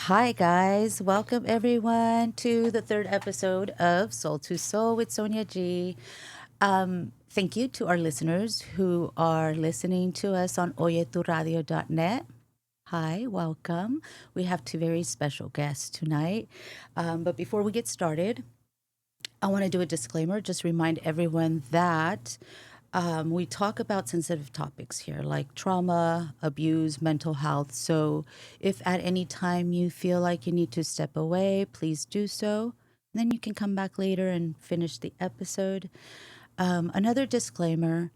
Hi, guys. Welcome, everyone, to the third episode of Soul to Soul with Sonia G. Thank you to our listeners who are listening to us on oyeturadio.net. Hi, welcome. We have two very special guests tonight. But before we get started, I want to do a disclaimer, just remind everyone that we talk about sensitive topics here like trauma, abuse, mental health. So if at any time you feel like you need to step away, please do so. Then you can come back later and finish the episode. Another disclaimer,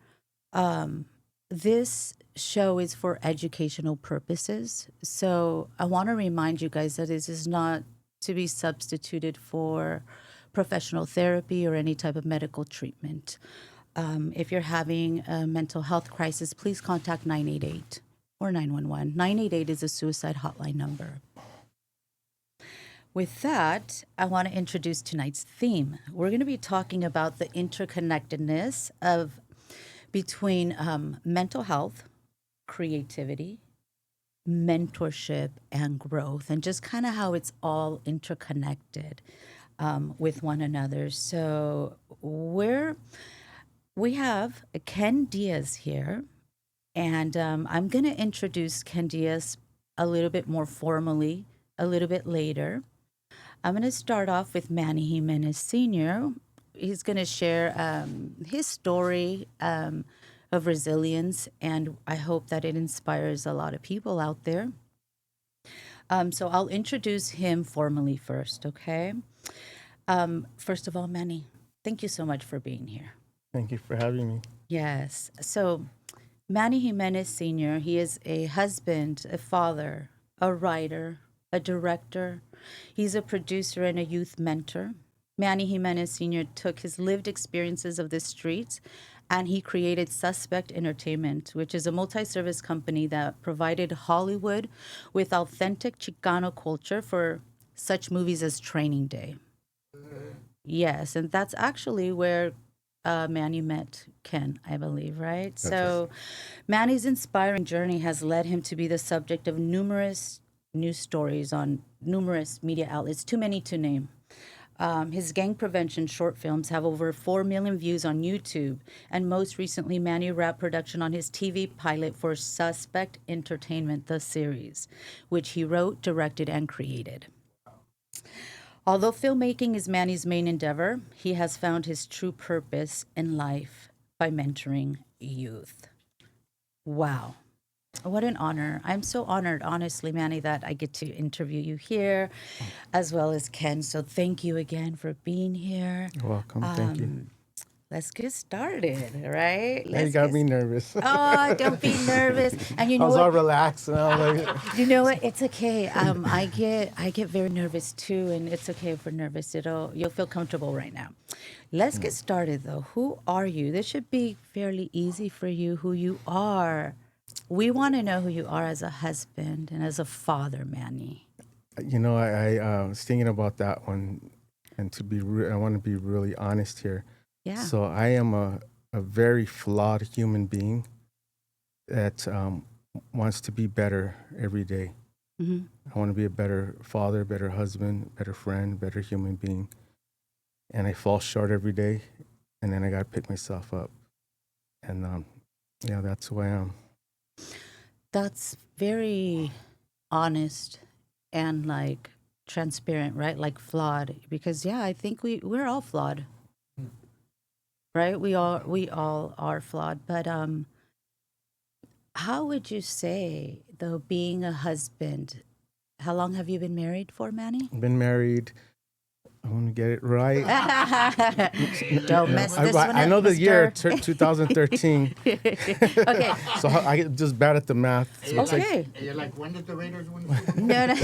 this show is for educational purposes. So I want to remind you guys that this is not to be substituted for professional therapy or any type of medical treatment. If you're having a mental health crisis, please contact 988 or 911. 988 is a suicide hotline number. With that, I want to introduce tonight's theme. We're going to be talking about the interconnectedness of between mental health, creativity, mentorship, and growth, and just kind of how it's all interconnected with one another. So we have Ken Diaz here, and I'm going to introduce Ken Diaz a little bit more formally a little bit later. I'm going to start off with Manny Jimenez Sr. He's going to share his story of resilience, and I hope that it inspires a lot of people out there. So I'll introduce him formally first, okay? First of all, Manny, thank you so much for being here. Thank you for having me. Yes. So Manny Jimenez Sr., he is a husband, a father, a writer, a director. He's a producer and a youth mentor. Manny Jimenez Sr. took his lived experiences of the streets and he created Suspect Entertainment, which is a multi service company that provided Hollywood with authentic Chicano culture for such movies as Training Day. Yes, and that's actually where Manny met Ken, I believe, right? That's right. So Manny's inspiring journey has led him to be the subject of numerous news stories on numerous media outlets, too many to name. His gang prevention short films have over 4 million views on YouTube, and most recently, Manny wrapped production on his TV pilot for Suspect Entertainment, the series, which he wrote, directed, and created. Although filmmaking is Manny's main endeavor, he has found his true purpose in life by mentoring youth. Wow. What an honor. I'm so honored, honestly, Manny, that I get to interview you here as well as Ken. So thank you again for being here. You're welcome. Thank you. Let's get started, right? Now you Let's got get me nervous. Oh, don't be nervous. And you I know was all what? relaxed and I was like, You know what? It's okay. I get very nervous too, and it's okay if we're nervous. You'll feel comfortable right now. Let's get started though. Who are you? This should be fairly easy for you. Who you are? We want to know who you are as a husband and as a father, Manny. I was thinking about that one, and I want to be really honest here. Yeah. So I am a very flawed human being that wants to be better every day. Hmm. I want to be a better father, better husband, better friend, better human being. And I fall short every day, and then I got to pick myself up. And that's who I am. That's very honest and like transparent, right? Like flawed. Because yeah, I think we're all flawed, right? We all are flawed. But how would you say though being a husband? How long have you been married for, Manny? Been married. I want to get it right. Don't mess this one up, I know the year, mister. 2013. Okay. So I get just bad at the math. So it's like, Okay. And you're like, when did the Raiders win the Super Bowl? No, no.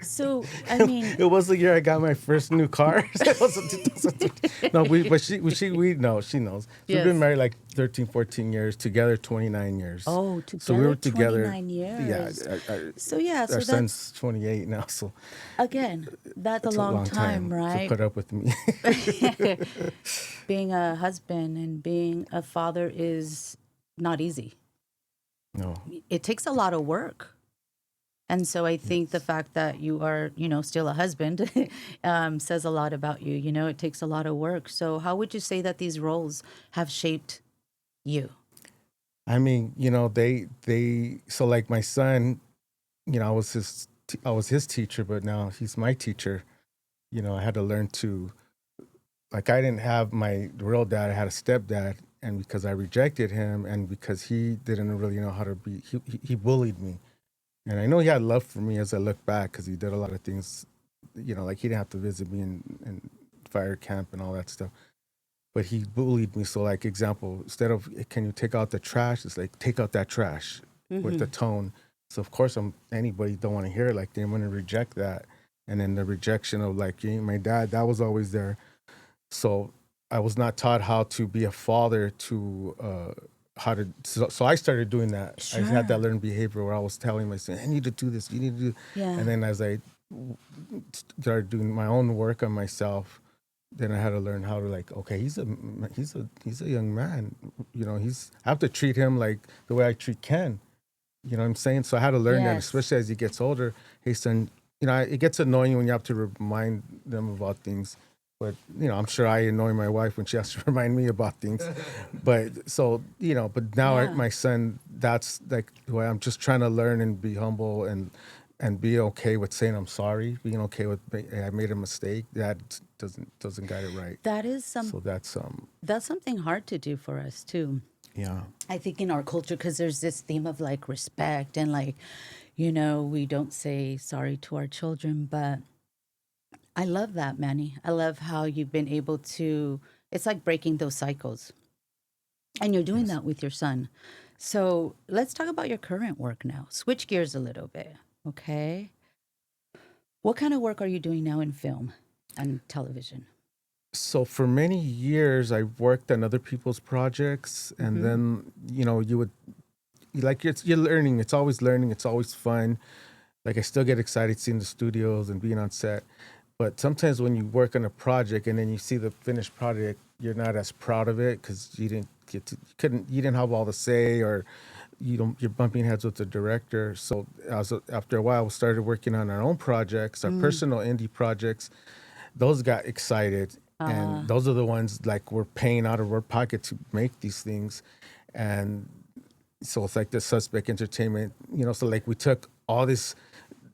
So I mean, it was the year I got my first new car. It was in 2013. No, we know, she knows. So Yes. we've been married like 13, 14 years, together 29 years. oh, together, So we were together. 29 years. Yeah, So yeah, so our that's son's 28 now, so again, that's it's a long time, to right? put up with me. Being a husband and being a father is not easy. No. It takes a lot of work. And so I think the fact that you are, still a husband says a lot about you. It takes a lot of work. So how would you say that these roles have shaped you? I mean, so like my son, I was his teacher, but now he's my teacher. I had to learn to, like, I didn't have my real dad. I had a stepdad, and because I rejected him, and because he didn't really know how to be, he bullied me. And I know he had love for me as I look back, because he did a lot of things, like he didn't have to visit me in fire camp and all that stuff. But he bullied me. So, like, example, instead of can you take out the trash, it's like take out that trash with the tone. So of course, anybody don't want to hear it like that. I'm gonna reject that, and then the rejection of like my dad, that was always there. So I was not taught how to be a father to how to. So I started doing that. I had that Sure. learned behavior where I was telling my son, I need to do this. You need to do. Yeah. And then as I started doing my own work on myself, then I had to learn how to, like, okay, he's a young man. I have to treat him like the way I treat Ken. You know what I'm saying? So I had to learn that, Yes. especially as he gets older. Hey, son, it gets annoying when you have to remind them about things. But, I'm sure I annoy my wife when she has to remind me about things. But so, but now Yeah. my son, that's like who I'm just trying to learn and be humble and be okay with saying I'm sorry, being okay with I made a mistake. That doesn't get it right. That is So that's something hard to do for us too. yeah. I think in our culture, because there's this theme of like respect and like, we don't say sorry to our children. But I love that, Manny. I love how you've been able to, it's like breaking those cycles. And you're doing Yes. that with your son. So let's talk about your current work now. Switch gears a little bit. Okay. What kind of work are you doing now in film and television? So for many years, I worked on other people's projects, and Mm-hmm. then you would you're learning. It's always learning. It's always fun. Like I still get excited seeing the studios and being on set, but sometimes when you work on a project and then you see the finished project, you're not as proud of it because you didn't have all the say, or you're bumping heads with the director. So after a while, we started working on our own projects, our personal indie projects. Those got excited, and those are the ones like we're paying out of our pocket to make these things. And so it's like the Suspect Entertainment, so like we took all this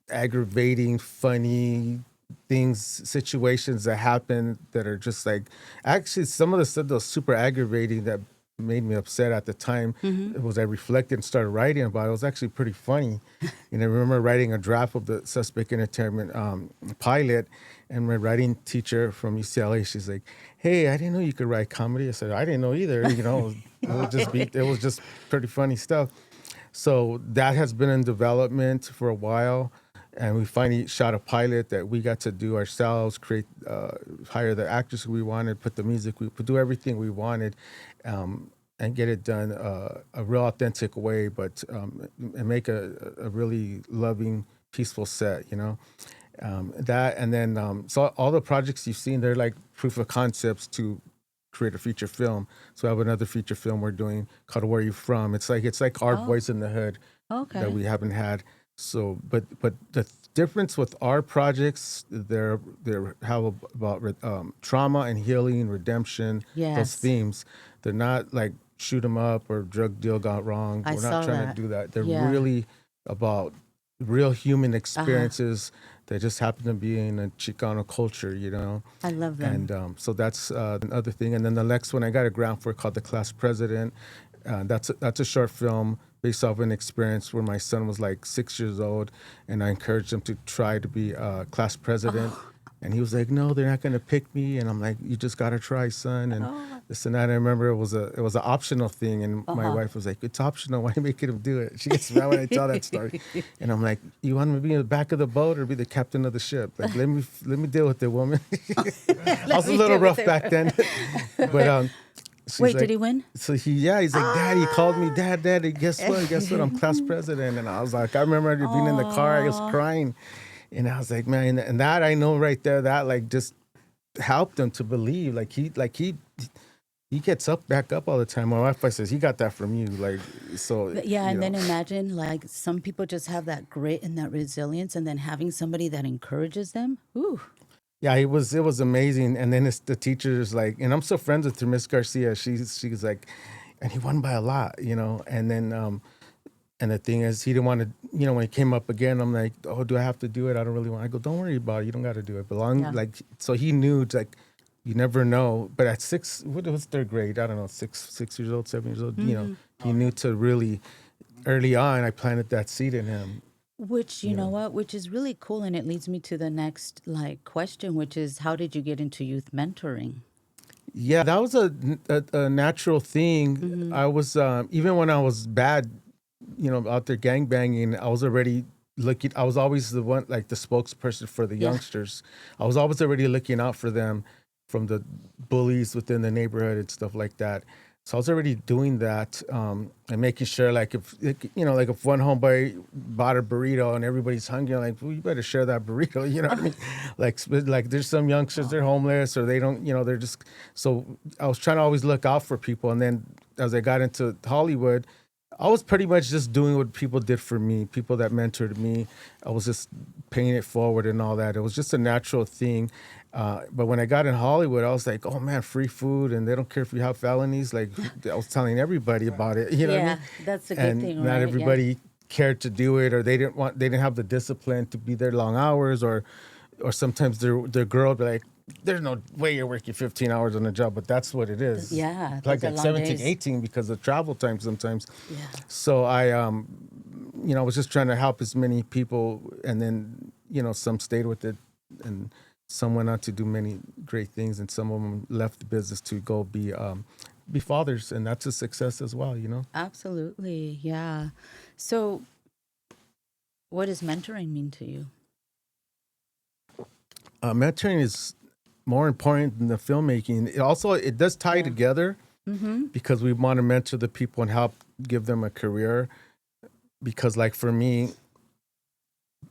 aggravating, funny things, situations that happen that are just like, actually some of the stuff that was super aggravating that made me upset at the time. It was I reflected and started writing about it. It was actually pretty funny. And I remember writing a draft of the Suspect Entertainment pilot, and my writing teacher from UCLA, she's like, "Hey, I didn't know you could write comedy." I said, "I didn't know either." It was just pretty funny stuff. So that has been in development for a while, and we finally shot a pilot that we got to do ourselves, hire the actors we wanted, put the music, we could do everything we wanted, and get it done a real authentic way, but and make a really loving, peaceful set, that. And then so all the projects you've seen, they're like proof of concepts to create a feature film. So I have another feature film we're doing called "Where You From." It's like our Oh, voice in the hood that okay. we haven't had. So, but the difference with our projects, they're how about trauma and healing, redemption, those Yes. themes. They're not like shoot 'em up or drug deal got wrong. I We're not saw trying to that. do that. They're Yeah. really about real human Uh-huh. experiences that just happen to be in a Chicano culture. I love And them. so that's another thing. And then the next one I got a grant for called The Class President. That's a short film based off an experience where my son was like 6 years old, and I encouraged him to try to be class president. Oh, And he was like, "No, they're not going to pick me." And I'm like, "You just got to try, son." And oh, this and that. I remember it was an optional thing, and my uh-huh. wife was like, "It's optional. Why are you making him do it?" She gets mad when I tell that story, and I'm like, "You want me to be in the back of the boat or be the captain of the ship? Like, let me deal with it, woman." I Let was a me little deal with rough back then, but she's Wait, did like, he win? so he's like, "Dad," he called me, "Dad, Daddy, guess what? Guess what? I'm class president." And I was like, I remember being in the car, I was Oh, crying. And I was like, man, and that I know right there, that like just helped him to believe. Like he he gets back up all the time. My wife says he got that from you, like so. But yeah, You and know. then imagine like some people just have that grit and that resilience, and then having somebody that encourages them. Ooh, Yeah, it was amazing. And then the teacher is like, and I'm still friends with her, Miss Garcia. She's like, and he won by a lot, you know. And then and the thing is, he didn't want to, you know, when he came up again, I'm like, oh, do I have to do it? I don't really want. I go, don't worry about it. You don't got to do it. But yeah. like, so he knew, it's like, you never know. But at what was third grade? I don't know, 6 years old, 7 years old. You know, he knew to really early on. I planted that seed in him. Which you know what, which is really cool, and it leads me to the next like question, which is how did you get into youth mentoring? Yeah, that was a natural thing. I was even when I was bad, you know, out there gang banging, I was already looking. I was always the one, like the spokesperson for the Yeah. youngsters. I was always already looking out for them from the bullies within the neighborhood and stuff like that. So I was already doing that and making sure, like if you know, like if one homeboy bought a burrito and everybody's hungry, I'm like, well, you better share that burrito. You know what I mean? Like there's some youngsters, they're homeless or they don't, you know, they're just. So I was trying to always look out for people. And then as I got into Hollywood, I was pretty much just doing what people did for me, people that mentored me. I was just paying it forward and all that. It was just a natural thing. But when I got in Hollywood, I was like, oh man, free food, and they don't care if you have felonies. Like I was telling everybody about it. You know what I Yeah, mean? that's a good And thing, not right? everybody cared to do it, or they didn't have the discipline to be there long hours, or sometimes their girl would be like, there's no way you're working 15 hours on a job, but that's what it is. Yeah, It's like those are at long 17, days. 18 because of travel time sometimes. Yeah. So I, you know, I was just trying to help as many people, and then, you know, some stayed with it, and some went on to do many great things, and some of them left the business to go be fathers, and that's a success as well, you know. Absolutely. Yeah. So, what does mentoring mean to you? Mentoring is more important than the filmmaking. It does tie together Mm-hmm. because we want to mentor the people and help give them a career. Because like for me,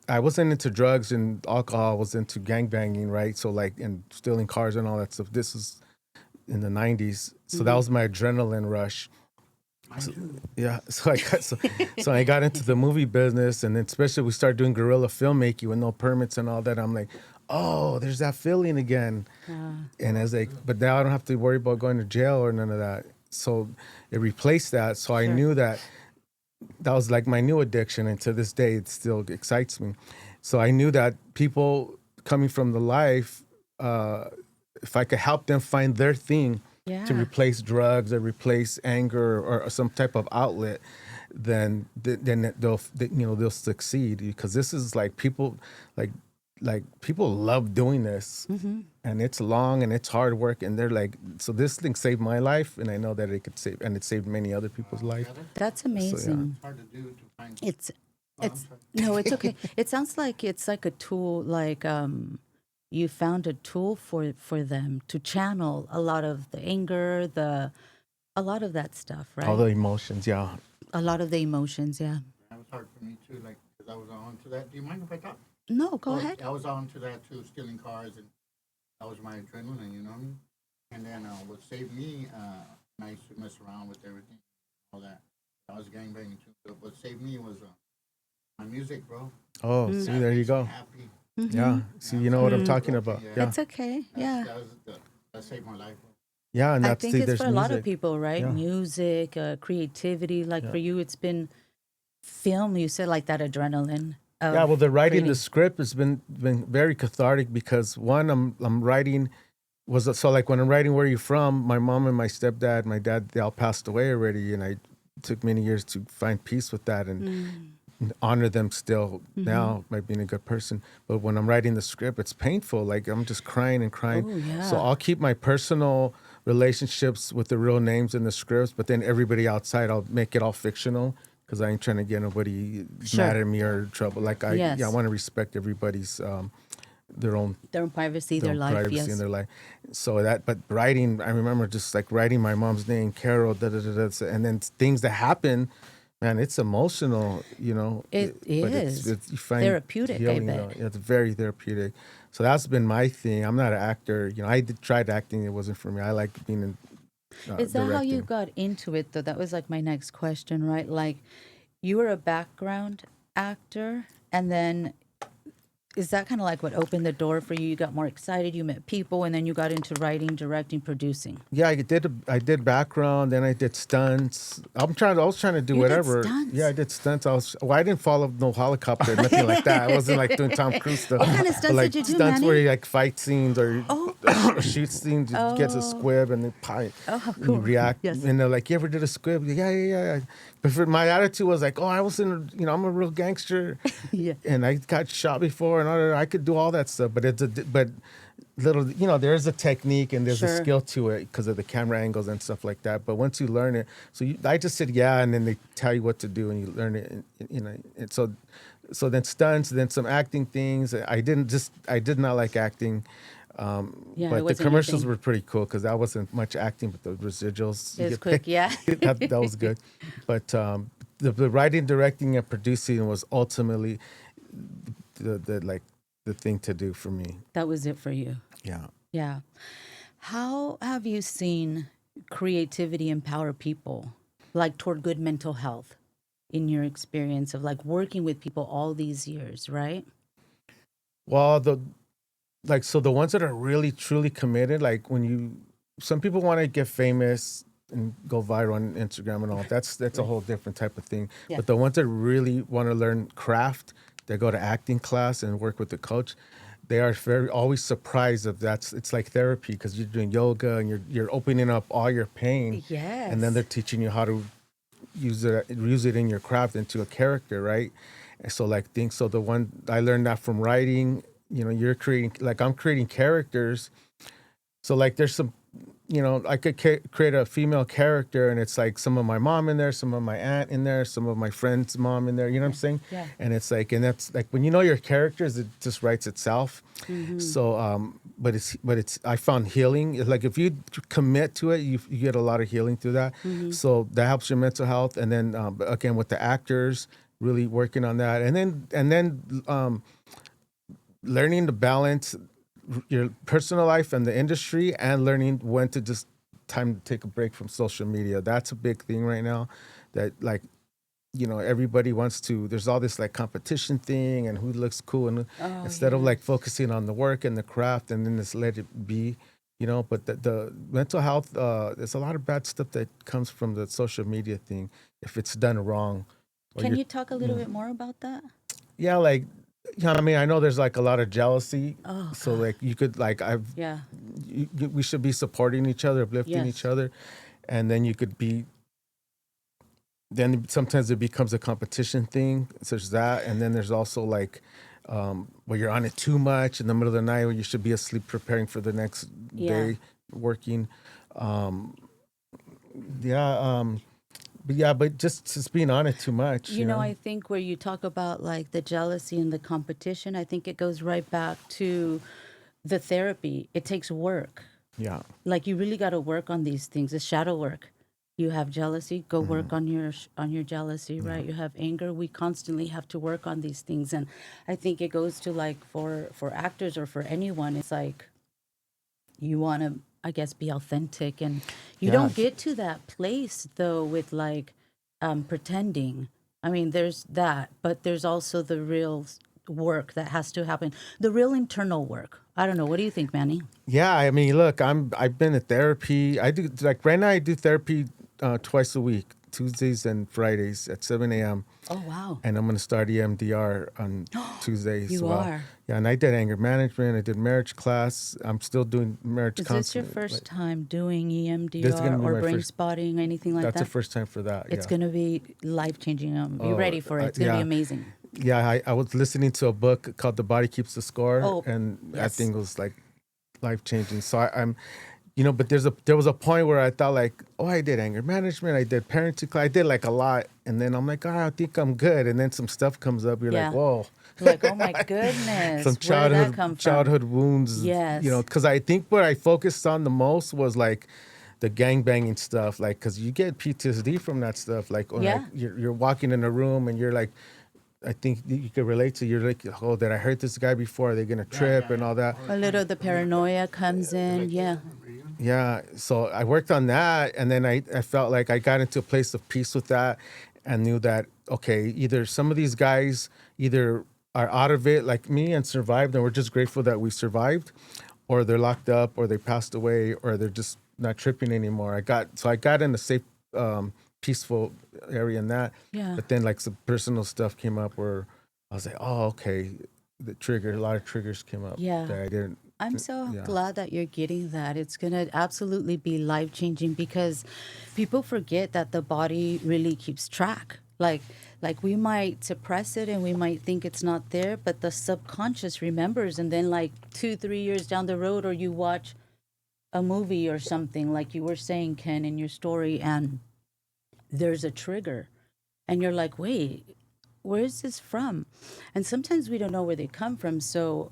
I wasn't into drugs and alcohol. I was into gangbanging, right? So like, and stealing cars and all that stuff. This is in the 90s. So that was my adrenaline rush. Mine too. Yeah. So I got into the movie business, and then especially we started doing guerrilla filmmaking with no permits and all that. I'm like, oh, there's that feeling again. And as like, but now I don't have to worry about going to jail or none of that. So it replaced that. So I Sure. knew that was like my new addiction, and to this day it still excites me. So I knew that people coming from the life, if I could help them find their thing to Yeah. replace drugs or replace anger or some type of outlet, then they'll succeed, because this is like people like people love doing this, and it's long and it's hard work, and they're like, so this thing saved my life, and I know that it could save, and it saved many other people's life. That's yeah. amazing. It's hard to do to find. It's Oh, I'm it's sorry. no, it's okay. It sounds like it's like a tool, like you found a tool for them to channel a lot of the anger, a lot of that stuff, All the right? emotions, yeah. A lot of the emotions, yeah. That was hard for me too, like, because I was on to that. Do you mind if I talk? No, go Oh, ahead. I was on to that too, stealing cars, and that was my adrenaline, you know what I mean? And then what saved me, I used to mess around with everything, all that. I was gangbanging too. But what saved me was my music, bro. Oh, see, there you Makes me go. happy. Yeah, see, you know what I'm talking about. Yeah. Yeah, It's okay. Yeah. That saved my life, bro. yeah, and I that's think see, it's there's for a lot of music. people, right? Yeah. Music, creativity. Like Yeah. for you, it's been film. You said like that adrenaline. Of Yeah, well, the writing creating. the script has been very cathartic, because one, I'm writing so like when I'm writing Where You From, my mom and my stepdad, my dad, they all passed away already, and I took many years to find peace with that and honor them still now by being a good person. But when I'm writing the script, it's painful. Like I'm just crying and crying. Oh, yeah. So I'll keep my personal relationships with the real names in the scripts, but then everybody outside, I'll make it all fictional, because I ain't trying to get nobody Sure. mad at me or trouble. Like I Yes. want to respect everybody's their own Their privacy, their life. privacy Yes. in their life. So that, but writing, I remember just like writing my mom's name, Carol, and then things that happen, man, it's emotional, you know. It But is. you find Therapeutic, I healing, bet. though. Yeah, it's very therapeutic. So that's been my thing. I'm not an actor, you know. I tried acting; it wasn't for me. I like being in Is that how you directing. got into it, though? That was like my next question, right? Like, you were a background actor, and then is that kind of like what opened the door for you? You got more excited, you met people, and then you got into writing, directing, producing. Yeah, I did background, then I did stunts. I was trying to do You did whatever. stunts? Yeah, I did stunts. I didn't follow no helicopter, nothing like that. I wasn't like doing Tom Cruise stuff. What kind of But stunts like did you do, stunts where Manny? you like fight scenes or Oh, or shoot scenes, you get a oh, squib and then pie, oh, you cool. react. Yes. And they're like, "You ever did a squib?" Yeah. But for my attitude was like, "Oh, I was in, I'm a real gangster." Yeah. And I got shot before, and all that. I could do all that stuff, but but little, there's a technique and there's a Sure. skill to it because of the camera angles and stuff like that. But once you learn it, I just said yeah, and then they tell you what to do, and you learn it, and so then stunts, then some acting things. I did not like acting. Yeah, it But the wasn't your commercials thing. were pretty cool because that wasn't much acting, but the residuals It you was get quick, paid. yeah. That was good. But the writing, directing, and producing was ultimately the thing to do for me. That was it for you. Yeah. Yeah. How have you seen creativity empower people, like toward good mental health, in your experience of like working with people all these years, right? Well, the ones that are really truly committed, like some people want to get famous and go viral on Instagram and all. That's a whole different type of thing. Yeah. But the ones that really want to learn craft, they go to acting class and work with the coach. They are always surprised of it's like therapy because you're doing yoga and you're opening up all your pain. And then Yes. they're teaching you how to use it in your craft into a character, right? And so the one I learned that from writing, you're creating, like I'm creating characters. So like there's some, I could create a female character and it's like some of my mom in there, some of my aunt in there, some of my friend's mom in there, you know what I'm saying? Yeah. And it's like, and that's like when you know your characters, it just writes itself. So, but I found healing. It's like if you commit to it, you get a lot of healing through that. So that helps your mental health. And then again, with the actors, really working on that. And then learning to balance your personal life and the industry and learning when to just time to take a break from social media. That's a big thing right now that like, everybody wants to, there's all this like competition thing and who looks cool. And instead of like focusing on the work and the craft and then just let it be, but the mental health, there's a lot of bad stuff that comes from the social media thing if it's done wrong. Can you talk a little bit more about that? Yeah, like, I mean, I know there's like a lot of jealousy. Oh, so like you could like Yeah. we should be supporting each other, uplifting Yes. each other, and then you could be. Then sometimes it becomes a competition thing, such as that, and then there's also like where you're on it too much in the middle of the night, where you should be asleep preparing for the next day working. But just being on it too much. You know, I think where you talk about like the jealousy and the competition, I think it goes right back to the therapy. It takes work. Yeah. Like you really got to work on these things. It's shadow work. You have jealousy, go work on your jealousy, right? You have anger. We constantly have to work on these things, and I think it goes to like for actors or for anyone. It's like you want to, I guess, be authentic, and you don't get to that place though with like pretending. I mean, there's that, but there's also the real work that has to happen, the real internal work. I don't know. What do you think, Manny? Yeah, I mean, look, I've been to therapy. I do like right now. I do therapy twice a week, Tuesdays and Fridays at 7 a.m. Oh wow! And I'm going to start EMDR on Tuesdays. You are. Yeah, and I did anger management. I did marriage class. I'm still doing marriage Is counseling. this your first time doing This is gonna EMDR be or my brain first- spotting, anything like That's that? the first time for that. It's yeah. going to be life changing. Be ready for it. It's going to be amazing. Yeah, I was listening to a book called The Body Keeps the Score, Oh, and that yes. thing was like life changing. So I'm, but there was a point where I thought like, oh, I did anger management, I did parenting class, I did like a lot, and then I'm like, oh, I think I'm good, and then some stuff comes up, you're like, whoa. Like, oh my goodness. Some Where did that come from? childhood wounds. Yes. Because I think what I focused on the most was like the gang banging stuff, like because you get PTSD from that stuff, like or like you're walking in a room and you're like, I think you could relate to. You're like, oh, did I hurt this guy before? Are they gonna trip and all that? A little the paranoia comes in. Yeah. Yeah, so I worked on that, and then I felt like I got into a place of peace with that, and knew that okay, either some of these guys either are out of it like me and survived, and we're just grateful that we survived, or they're locked up, or they passed away, or they're just not tripping anymore. I got in a safe, peaceful area in that, Yeah. but then like some personal stuff came up where I was like, oh okay, a lot of triggers came up Yeah. that I didn't. I'm so Yeah. glad that you're getting that. It's going to absolutely be life changing because people forget that the body really keeps track. Like we might suppress it and we might think it's not there, but the subconscious remembers, and then like 2-3 years down the road, or you watch a movie or something like you were saying, Ken, in your story, and there's a trigger and you're like, wait, where is this from? And sometimes we don't know where they come from. So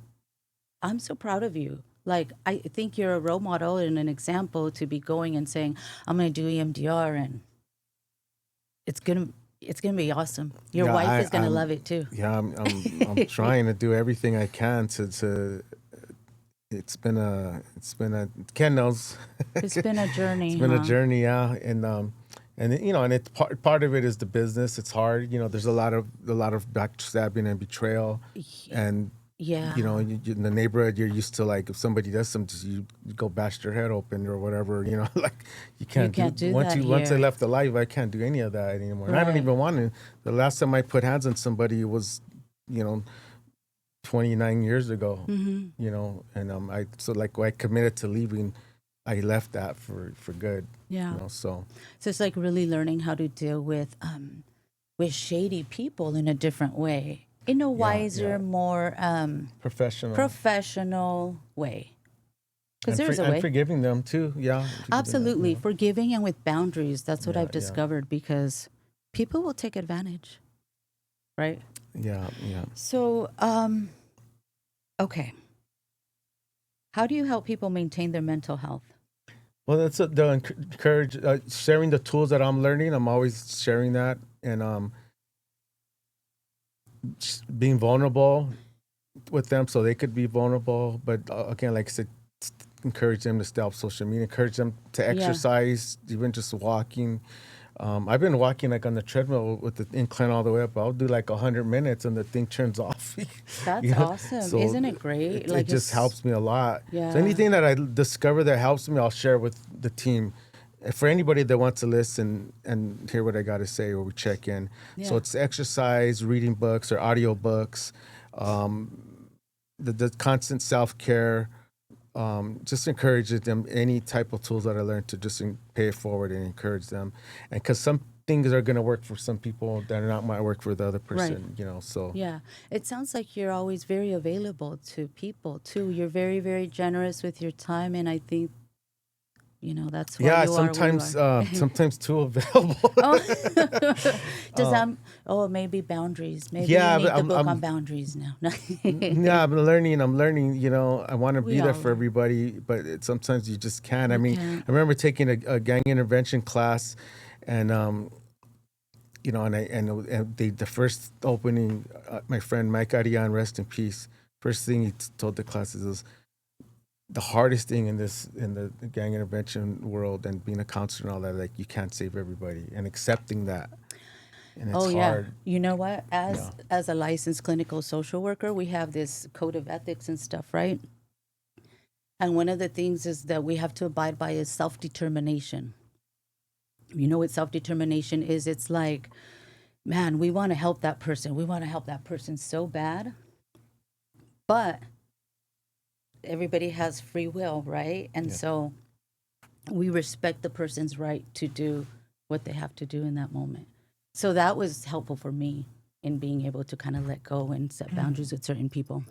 I'm so proud of you. Like, I think you're a role model and an example to be going and saying, I'm going to do EMDR, and it's going to it's going to be awesome. Your Yeah, wife is going to I'm- love it too. Yeah, I'm trying to do everything I can to. It's been a Ken knows. It's been a journey, It's been a huh? journey, yeah, and it's part of it is the business. It's hard, there's a lot of backstabbing and betrayal, and Yeah. in the neighborhood you're used to, like, if somebody does something, you go bash their head open or whatever, like you can't do once that once I here. left alive, I can't do any of that anymore. And I don't Right. even want to. The last time I put hands on somebody was, 29 years ago, and I committed to leaving. I left that for good, Yeah. so So it's like really learning how to deal with shady people in a different way, in a wiser, yeah. more professional. professional way. Because And there's a and way. forgiving them too, yeah. Forgiving them, Absolutely. Forgiving and with boundaries. That's what Yeah, I've yeah. discovered, because people will take advantage. Right? Yeah, yeah. So, okay. How do you help people maintain their mental health? Well, that's encourage sharing the tools that I'm learning. I'm always sharing that, and just being vulnerable with them so they could be vulnerable. But again, like I said, encourage them to stay off social media. Encourage them to exercise, even just walking. I've been walking like on the treadmill with the incline all the way up. I'll do like 100 minutes and the thing turns off. That's awesome. So Isn't it great? It just helps me a lot. Yeah. So anything that I discover that helps me, I'll share with the team. For anybody that wants to listen and hear what I got to say, or we check in. So Yeah. it's exercise, reading books or audio books, the constant self-care. Just encourage them, any type of tools that I learned, to just pay it forward and encourage them. And because some things are going to work for some people that are not might work for the other person, so. Yeah. It sounds like you're always very available to people too. You're very, very generous with your time, and I think, that's why Yeah, you sometimes are where you are. sometimes too available. Oh, does that? Oh, maybe boundaries. Maybe Yeah, you need but the book I'm- on boundaries now. Yeah, I'm learning. I want to We be there all for are. everybody, but sometimes you just can't. I You mean, can't. I remember taking a gang intervention class, and the first opening, my friend Mike Arian, rest in peace. First thing he told the classes is, the hardest thing in the gang intervention world and being a counselor and all that, like, you can't save everybody, and accepting that, and it's Oh yeah. hard. You know what? As Yeah. as a licensed clinical social worker, we have this code of ethics and stuff, right? And one of the things is that we have to abide by is self-determination. You know what self-determination is? It's like, man, we want to help that person. We want to help that person so bad. But everybody has free will, right? And Yeah. so we respect the person's right to do what they have to do in that moment. So that was helpful for me in being able to kind of let go and set boundaries with certain people.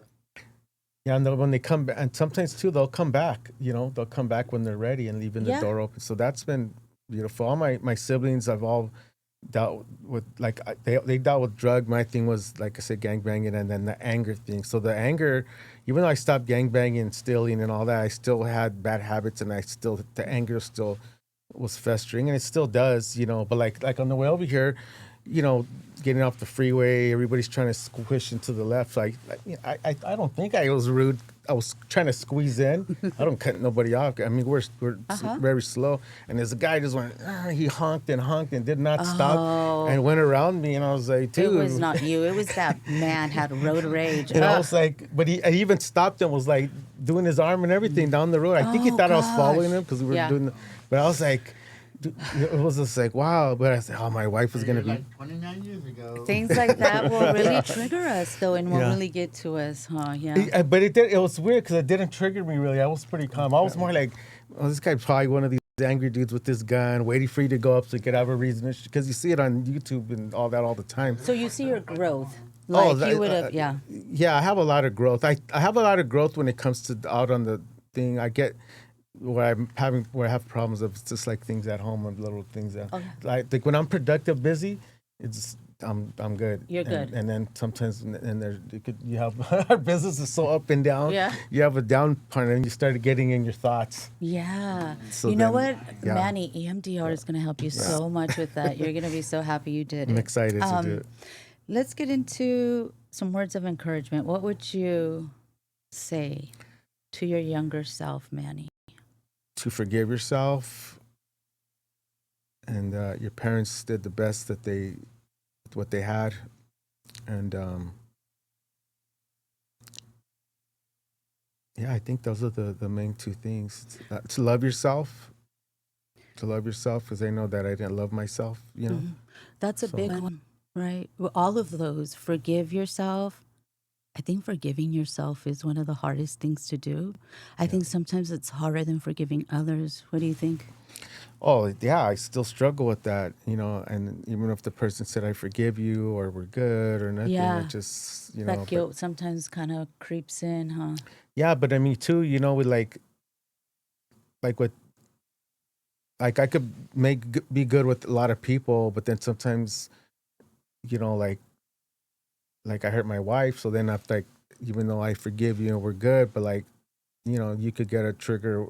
Yeah, and when they come back, and sometimes too, they'll come back. They'll come back when they're ready and leaving the Yeah. door open. So that's been beautiful. All my siblings have all dealt with, like, they dealt with drug. My thing was, like I said, gangbanging, and then the anger thing. So the anger, even though I stopped gangbanging and stealing and all that, I still had bad habits, and the anger still was festering, and it still does. But like on the way over here, getting off the freeway, everybody's trying to squish into the left. So I don't think I was rude. I was trying to squeeze in. I don't cut nobody off. I mean, we're very slow. And there's a guy just went, he honked and did not stop and went around me. And I was like, dude. It was not you. It was that man had road rage. And I was like, but I even stopped and was like doing his arm and everything down the road. I think he thought I was following him because we were doing but I was like, it was just like, wow. But I said, my wife was going to be. Like 29 years ago. Things like that will really trigger us, though, and will really get to us, huh? Yeah. But it was weird because it didn't trigger me really. I was pretty calm. I was more like, this guy's probably one of these angry dudes with this gun, waiting for you to go up so he could have a reason. Because you see it on YouTube and all that all the time. So you see your growth. Like you would have, Yeah, I have a lot of growth. I have a lot of growth when it comes to out on the thing. I get where I have problems of just like things at home and little things that like when I'm productive, busy, it's I'm good. You're good. And then sometimes you have our business is so up and down. Yeah. You have a down part and you start getting in your thoughts. Yeah. So you know what, Manny, EMDR is going to help you so much with that. You're going to be so happy you did it. I'm excited to do it. Let's get into some words of encouragement. What would you say to your younger self, Manny? To forgive yourself, and your parents did the best that what they had, and I think those are the main two things. To love yourself, because I know that I didn't love myself. That's a big one, right? Well, all of those. Forgive yourself. I think forgiving yourself is one of the hardest things to do. I think sometimes it's harder than forgiving others. What do you think? Oh, yeah, I still struggle with that, and even if the person said, I forgive you, or we're good, or nothing, it just, that guilt sometimes kind of creeps in, huh? Yeah, but I mean, too, with I could be good with a lot of people, but then sometimes, like I hurt my wife, so then after even though I forgive you and we're good, but you could get a trigger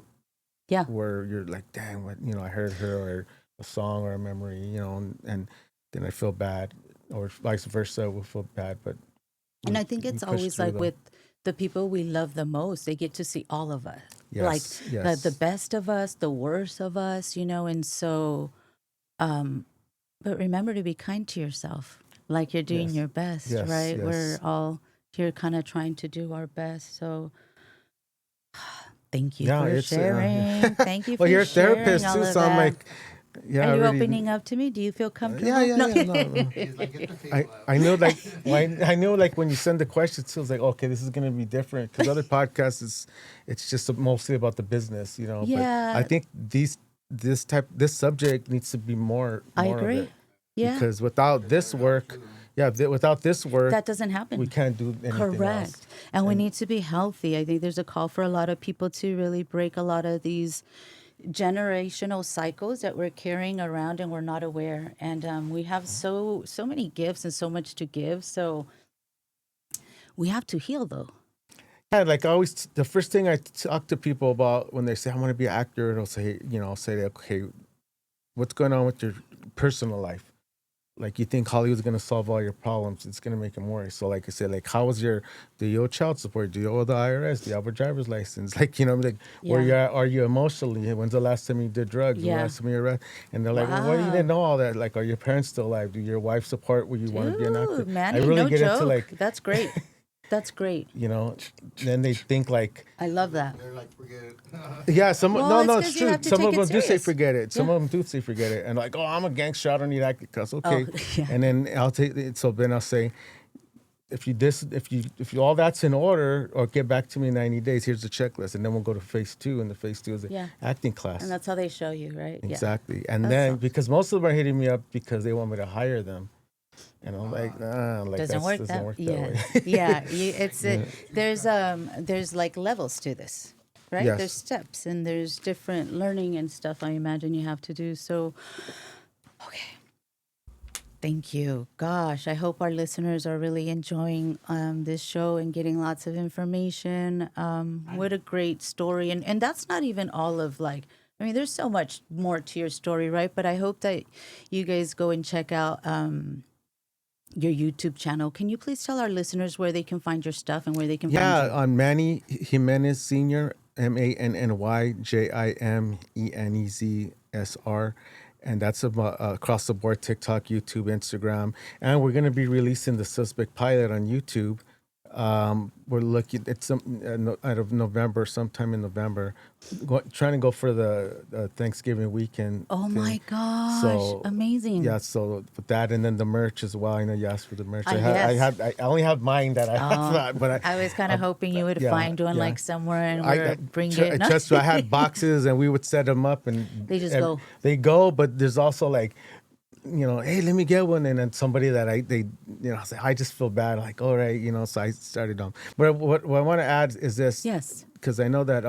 where you're like, dang, what, I hurt her, or a song or a memory, and then I feel bad, or vice versa, we'll feel bad. But and I think it's always like with the people we love the most, they get to see all of us, the best of us, the worst of us, and so, but remember to be kind to yourself. Like you're doing your best, right? Yes. We're all here kind of trying to do our best. So thank you for sharing. Thank you for sharing. Well, you're a therapist too, so I'm like, are you opening up to me? Do you feel comfortable? No. I know, I know, when you send the questions, it was like, okay, this is going to be different, because other podcasts, it's just mostly about the business, Yeah. But I think this subject needs to be more. I agree. Of it. Yeah. Because without this work, that doesn't happen. We can't do anything Correct. else. And we need to be healthy. I think there's a call for a lot of people to really break a lot of these generational cycles that we're carrying around and we're not aware. And we have so many gifts and so much to give. So we have to heal, though. Yeah, like always, the first thing I talk to people about when they say, I want to be an actor, they'll say, I'll say, okay, what's going on with your personal life? Like, you think Hollywood's going to solve all your problems. It's going to make them worse. So, like I said, how was do you owe child support? Do you owe the IRS? Do you have a driver's license? Where you at? Are you emotionally? When's the last time you did drugs? Yeah. The last time you were And they're like, well, you didn't know all that. Are your parents still alive? Do your wife support where you want to be an actor? Manny, no joke. That's great. That's great. Then they think I love that. They're like, forget it. Yeah, it's true. Some of them do say forget it. Some of them do say forget it. And I'm a gangster, I don't need acting class. Okay. And then I'll take it. So then I'll say, if you all that's in order, or get back to me in 90 days, here's the checklist. And then we'll go to phase 2, and the phase 2 is the acting class. And that's how they show you, right? Exactly. And then, because most of them are hitting me up because they want me to hire them. And I'm like, doesn't work that way. There's levels to this, right? Yes. There's steps and there's different learning and stuff I imagine you have to do. So, okay. Thank you. Gosh, I hope our listeners are really enjoying this show and getting lots of information. What a great story. And that's not even all of there's so much more to your story, right? But I hope that you guys go and check out your YouTube channel. Can you please tell our listeners where they can find your stuff and where they can find Yeah, you? on Manny Jimenez Senior, MannyJimenezSR, and that's across the board: TikTok, YouTube, Instagram, and we're going to be releasing the Suspect Pilot on YouTube. We're looking at out of November, sometime in November, trying to go for the Thanksgiving weekend Oh thing. my gosh, So amazing. yeah, so with that, and then the merch as well. I know you asked for the merch. Yes. I only have mine that I Oh, have, but I was kind of hoping you would yeah, find one yeah. like somewhere and we're bring tr- it. No? trust me, I had boxes and we would set them up and They just go. They go, but there's also like, hey, let me get one, and then somebody that I say, I just feel bad, like, all right, so I started But what I want to add is this, Yes. because I know that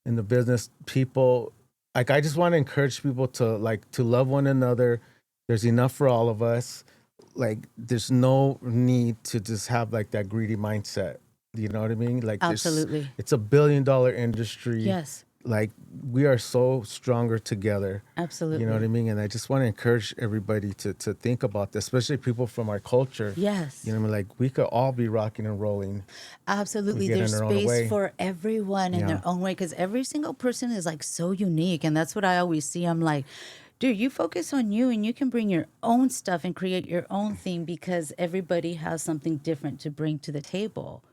in the business, people, like, I just want to encourage people to love one another. There's enough for all of us. Like, there's no need to just have like that greedy mindset. You know what I mean? Like, Absolutely. it's a $1 billion industry. Yes. Like, we are so stronger together. Absolutely. You know what I mean? And I just want to encourage everybody to think about this, especially people from our culture. Yes. You know what I mean? Like, we could all be rocking and rolling. Absolutely. We get There's in our own space way. for everyone in Yeah. their own way because every single person is like so unique. And that's what I always see. I'm like, dude, you focus on you and you can bring your own stuff and create your own theme because everybody has something different to bring to the table.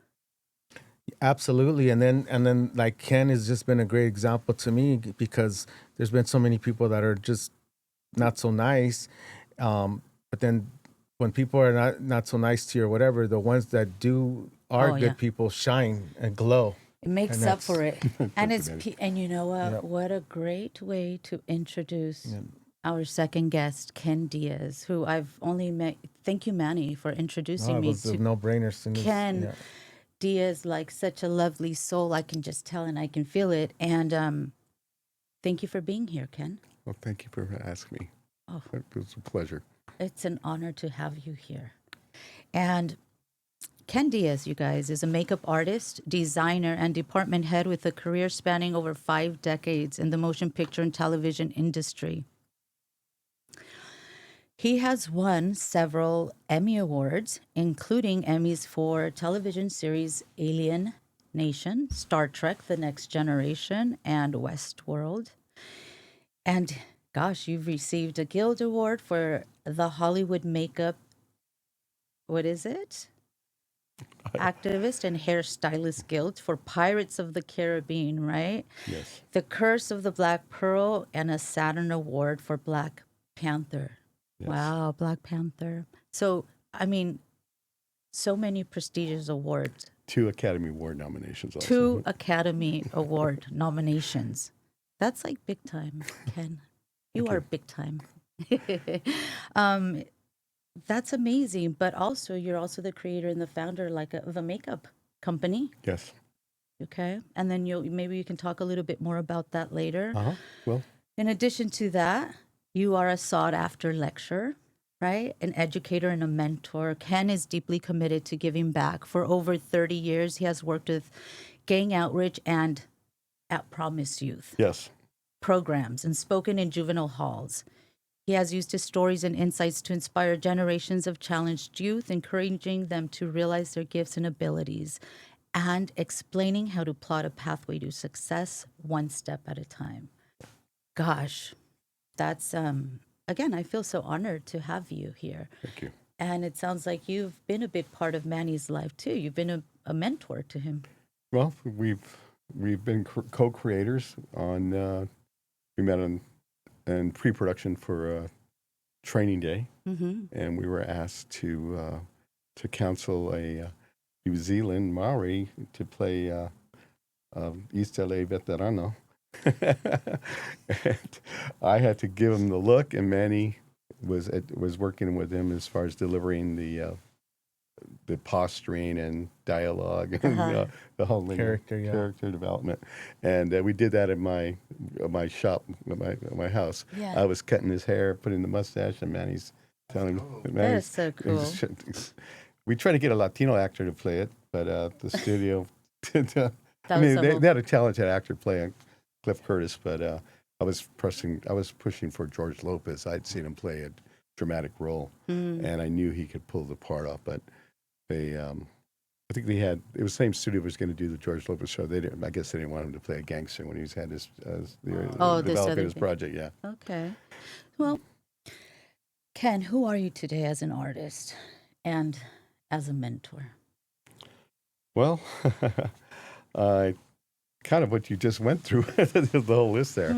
Absolutely. And then like Ken has just been a great example to me because there's been so many people that are just not so nice. But then when people are not so nice to you or whatever, the ones that are Oh, good yeah. people shine and glow. It makes And up for it. And and you know what? Yep. What a great way to introduce our second guest, Ken Diaz, who I've only met. Thank you, Manny, for introducing It me was a to no-brainer. As soon as, Ken yeah. Diaz, like such a lovely soul. I can just tell and I can feel it. And thank you for being here, Ken. Well, thank you for asking me. Oh. It was a pleasure. It's an honor to have you here. And Ken Diaz, you guys, is a makeup artist, designer, and department head with a career spanning over 5 decades in the motion picture and television industry. He has won several Emmy Awards, including Emmys for television series Alien Nation, Star Trek The Next Generation, and Westworld. And gosh, you've received a Guild Award for the Hollywood Makeup, what is it? Activist and Hairstylist Guild for Pirates of the Caribbean, right? Yes. The Curse of the Black Pearl, and a Saturn Award for Black Panther. Yes. Wow, Black Panther. So, I mean, so many prestigious awards. 2 Academy Award nominations also. 2 Academy Award nominations. That's like big time, Ken. You are big time. That's amazing. But also, you're also the creator and the founder, like of a makeup company. Yes. Okay, and then maybe you can talk a little bit more about that later. Uh-huh. Well, In addition to that, you are a sought-after lecturer, right? An educator and a mentor. Ken is deeply committed to giving back. For over 30 years, he has worked with gang outreach and at Promise Youth yes. programs and spoken in juvenile halls. He has used his stories and insights to inspire generations of challenged youth, encouraging them to realize their gifts and abilities and explaining how to plot a pathway to success one step at a time. Gosh, that's again, I feel so honored to have you here. Thank you. And it sounds like you've been a big part of Manny's life too. You've been a mentor to him. Well, we've been co-creators on. We met in pre-production for Training Day, and we were asked to counsel a New Zealand Maori to play East LA Veterano. And I had to give him the look, and Manny was working with him as far as delivering the posturing and dialogue and the whole character development. And we did that at my shop, my house. Yeah. I was cutting his hair, putting the mustache, and Manny's telling me. That is so cool. We tried to get a Latino actor to play it, but the studio did. I was mean, the whole- they had a talented actor playing Cliff Curtis, but I was pushing for George Lopez. I'd seen him play it dramatic role, and I knew he could pull the part off. But they, I think it was the same studio was going to do the George Lopez show. They didn't. I guess they didn't want him to play a gangster when he had his This developing other his thing. project. Yeah. Okay. Well, Ken, who are you today as an artist and as a mentor? Well, kind of what you just went through, the whole list there.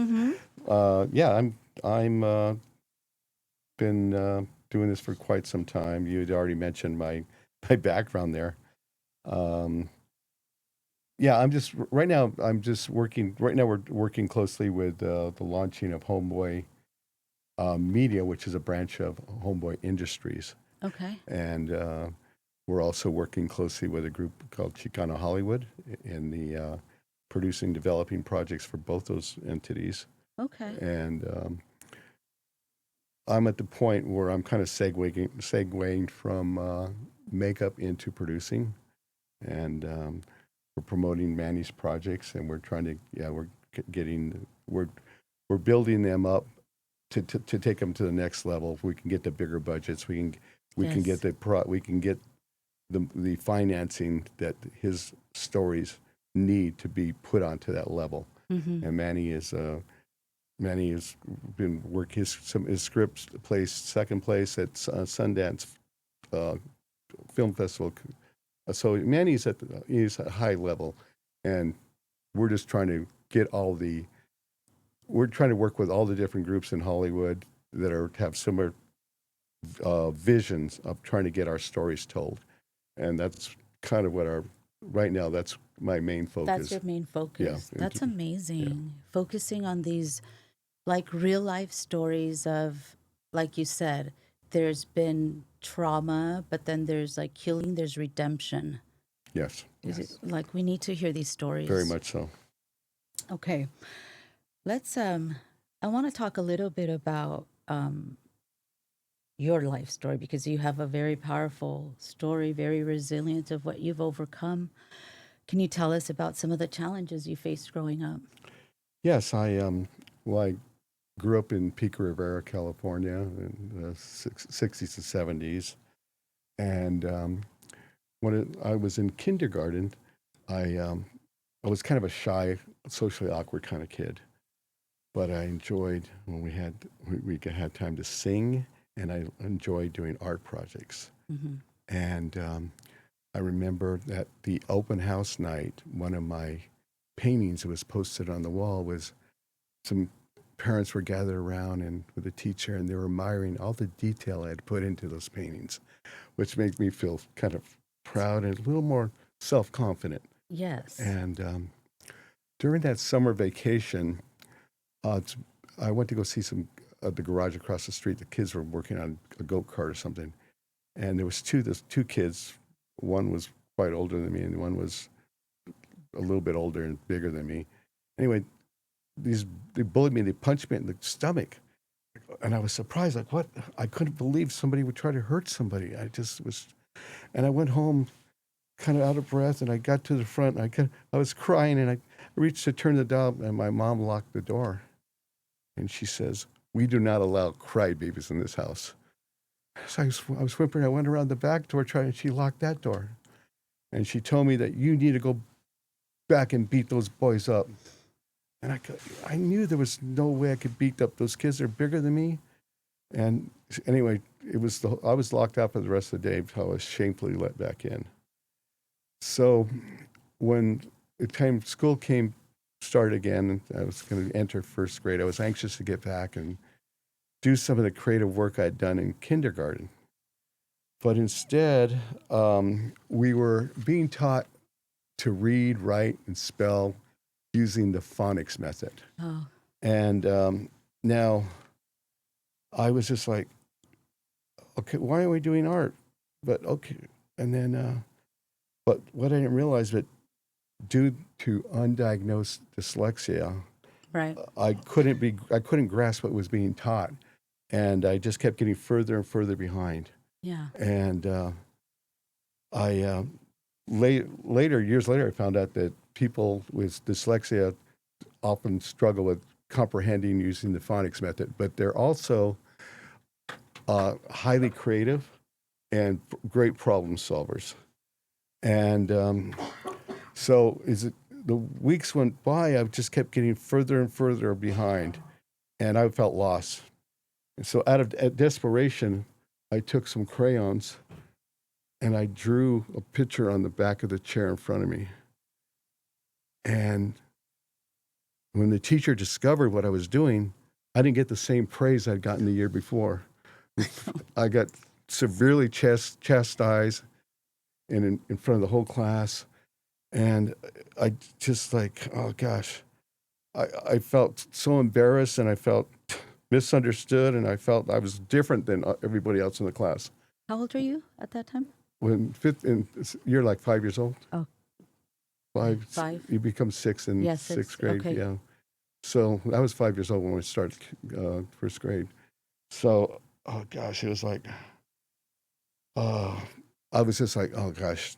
Yeah, I'm been doing this for quite some time. You had already mentioned my background there. Yeah, right now. I'm just working. Right now, we're working closely with the launching of Homeboy Media, which is a branch of Homeboy Industries, Okay. and we're also working closely with a group called Chicano Hollywood in the producing, developing projects for both those entities. Okay. And I'm at the point where I'm kind of segueing from makeup into producing, and we're promoting Manny's projects, and we're trying to, we're building them up to take them to the next level. If we can get the bigger budgets, we can get the financing that his stories need to be put onto that level. And Manny has been his scripts placed second place at Sundance Film Festival. So Manny's he's at a high level, and we're just trying to we're trying to work with all the different groups in Hollywood that have similar visions of trying to get our stories told. And that's kind of what right now, that's my main focus. That's your main focus. Yeah. That's amazing. Focusing on these like real life stories of, like you said, there's been trauma, but then there's like healing, there's redemption. Yes. Is it like we need to hear these stories? Very much so. Okay. Let's I want to talk a little bit about your life story, because you have a very powerful story, very resilient of what you've overcome. Can you tell us about some of the challenges you faced growing up? Yes, I grew up in Pico Rivera, California, in the 60s and 70s, and when I was in kindergarten, I was kind of a shy, socially awkward kind of kid, but I enjoyed when we had time to sing, and I enjoyed doing art projects. And I remember that the open house night, one of my paintings that was posted on the wall was some parents were gathered around and with a teacher, and they were admiring all the detail I had put into those paintings, which made me feel kind of proud and a little more self-confident. Yes. And during that summer vacation, I went to go see some the garage across the street. The kids were working on a go-kart or something, and there was two kids. One was quite older than me, and one was a little bit older and bigger than me. Anyway, they bullied me. They punched me in the stomach, and I was surprised. Like, what? I couldn't believe somebody would try to hurt somebody. I just was, and I went home, kind of out of breath. And I got to the front. And I was crying, and I reached to turn the dial, and my mom locked the door, and she says, "We do not allow crybabies in this house." So I was whimpering. I went around the back door trying, and she locked that door, and she told me that you need to go back and beat those boys up. And I knew there was no way I could beat up those kids. They're bigger than me. And anyway, I was locked out for the rest of the day until I was shamefully let back in. So when the time school started again, and I was going to enter first grade, I was anxious to get back and do some of the creative work I'd done in kindergarten. But instead, we were being taught to read, write, and spell using the phonics method. Oh. And now I was just like, okay, why are we doing art? But okay. And then, but what I didn't realize, that due to undiagnosed dyslexia, Right. I couldn't grasp what was being taught. And I just kept getting further and further behind. Yeah. And years later, I found out that people with dyslexia often struggle with comprehending using the phonics method, but they're also highly creative, and great problem solvers. And so the weeks went by, I just kept getting further and further behind, and I felt lost. And so out of desperation, I took some crayons and I drew a picture on the back of the chair in front of me. And when the teacher discovered what I was doing, I didn't get the same praise I'd gotten the year before. I got severely chastised in front of the whole class. And I just like, oh gosh, I felt so embarrassed, and I felt misunderstood, and I felt I was different than everybody else in the class. How old are you at that time? You're like 5 years old. Oh. Five. You become 6 in Yeah, sixth grade. okay. Yeah. So I was 5 years old when we started first grade. So, oh gosh, it was like, I was just like, oh gosh.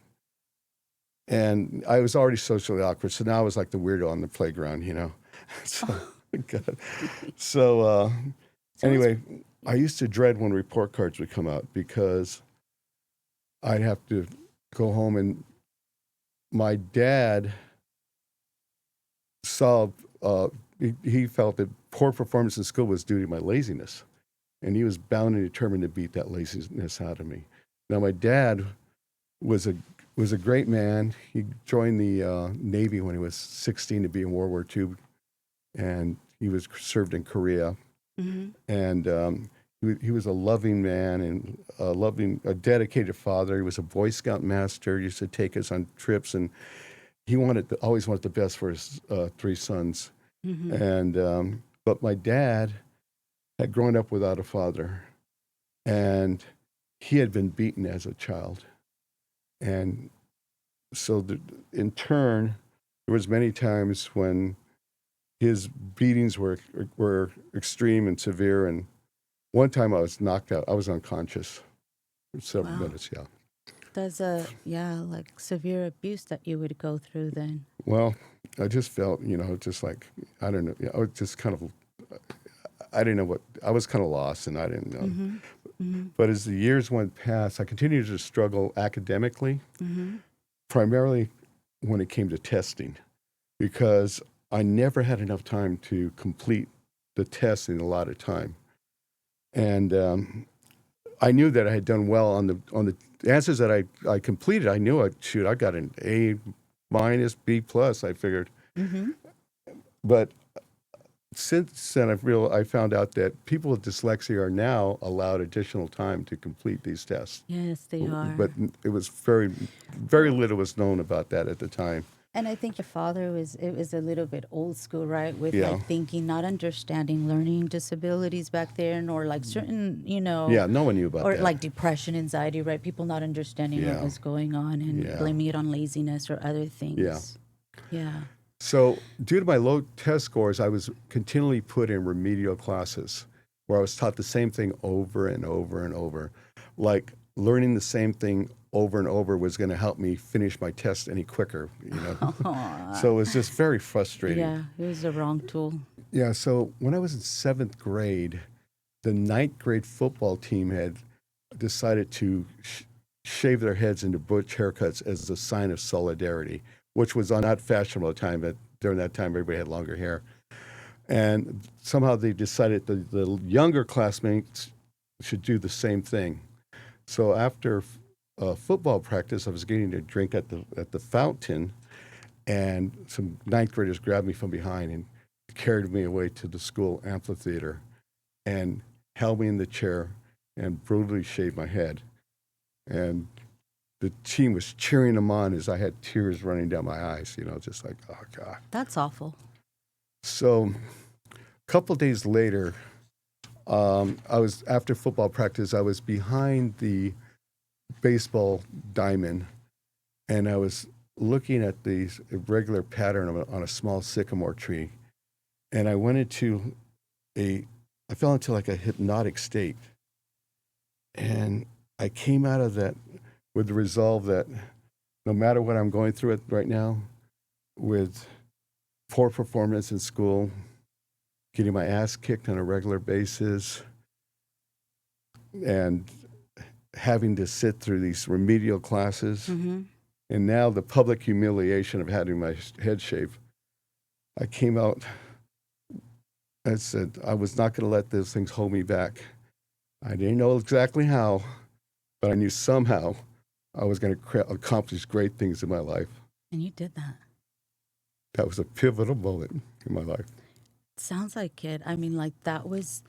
And I was already socially awkward, so now I was like the weirdo on the playground, you know. So, God. So anyway, I used to dread when report cards would come out because I'd have to go home, and my dad saw, he felt that poor performance in school was due to my laziness, and he was bound and determined to beat that laziness out of me. Now, my dad was a great man. He joined the Navy when he was 16 to be in World War II, and he was served in Korea. Mm-hmm. And he was a loving man and a dedicated father. He was a Boy Scout master. He used to take us on trips, and he always wanted the best for his 3 sons. Mm-hmm. And but my dad had grown up without a father, and he had been beaten as a child. And so in turn, there was many times when his beatings were extreme and severe. And one time I was knocked out. I was unconscious for several minutes, yeah. That's like severe abuse that you would go through then. Well, I just felt, just like, I don't know. I was just kind of, I didn't know what, I was kind of lost, and I didn't know. Mm-hmm. Mm-hmm. But as the years went past, I continued to struggle academically, Mm-hmm. primarily when it came to testing, because I never had enough time to complete the test in a lot of time. And I knew that I had done well on the answers that I completed. I knew I got an A minus, B plus, I figured. Mm-hmm. But since then, I found out that people with dyslexia are now allowed additional time to complete these tests. Yes, they are. But it was very, very little was known about that at the time. And I think your father was a little bit old school, right? With Yeah. like thinking, not understanding learning disabilities back then, or like certain, Yeah, no one knew about or that. like depression, anxiety, right? People not understanding Yeah. what was going on and Yeah. blaming it on laziness or other things. Yeah. Yeah. So due to my low test scores, I was continually put in remedial classes where I was taught the same thing over and over and over. Like learning the same thing over and over was going to help me finish my test any quicker, So it was just very frustrating. Yeah, it was the wrong tool. Yeah, so when I was in 7th grade, the 9th grade football team had decided to shave their heads into butch haircuts as a sign of solidarity, which was not fashionable at the time, but during that time, everybody had longer hair. And somehow they decided the younger classmates should do the same thing. So after football practice, I was getting a drink at the fountain, and some 9th graders grabbed me from behind and carried me away to the school amphitheater and held me in the chair and brutally shaved my head. And the team was cheering them on as I had tears running down my eyes, just like, oh, God. That's awful. So a couple days later, after football practice, I was behind the baseball diamond, and I was looking at the irregular pattern on a small sycamore tree, and I fell into like a hypnotic state. And I came out of that with the resolve that no matter what I'm going through right now, with poor performance in school, getting my ass kicked on a regular basis, and having to sit through these remedial classes, Mm-hmm. and now the public humiliation of having my head shaved. I came out and said I was not going to let those things hold me back. I didn't know exactly how, but I knew somehow I was going to accomplish great things in my life. And you did that. That was a pivotal moment in my life. Sounds like it. I mean, like that was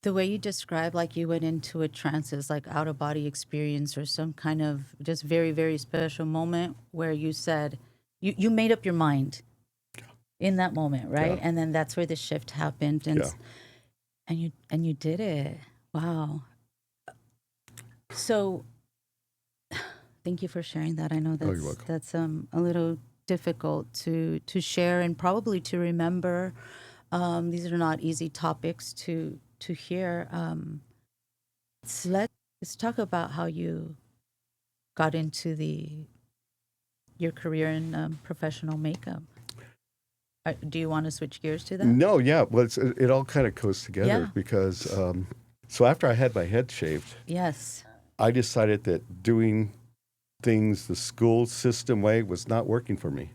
the way you described, like you went into a trance, is like out of body experience or some kind of just very, very special moment where you said, you made up your mind in that moment, right? Yeah. And then that's where the shift happened. Yeah. And you did it. Wow. So thank you for sharing that. I know Oh, you're welcome. that's a little difficult to share and probably to remember. These are not easy topics to hear. Let's talk about how you got into your career in professional makeup. Do you want to switch gears to that? No, yeah. Well, it all kind of goes together Yeah. because, so after I had my head shaved, Yes. I decided that doing things the school system way was not working for me.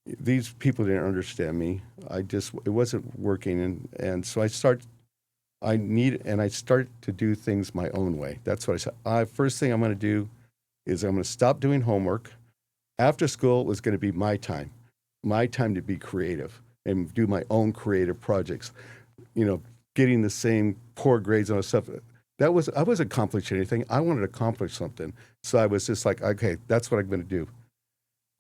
These people didn't understand me. It wasn't working. And so I started to do things my own way. That's what I said. First thing I'm going to do is I'm going to stop doing homework. After school was going to be my time to be creative and do my own creative projects. You know, getting the same poor grades on stuff. I wasn't accomplishing anything. I wanted to accomplish something. So I was just like, okay, that's what I'm going to do.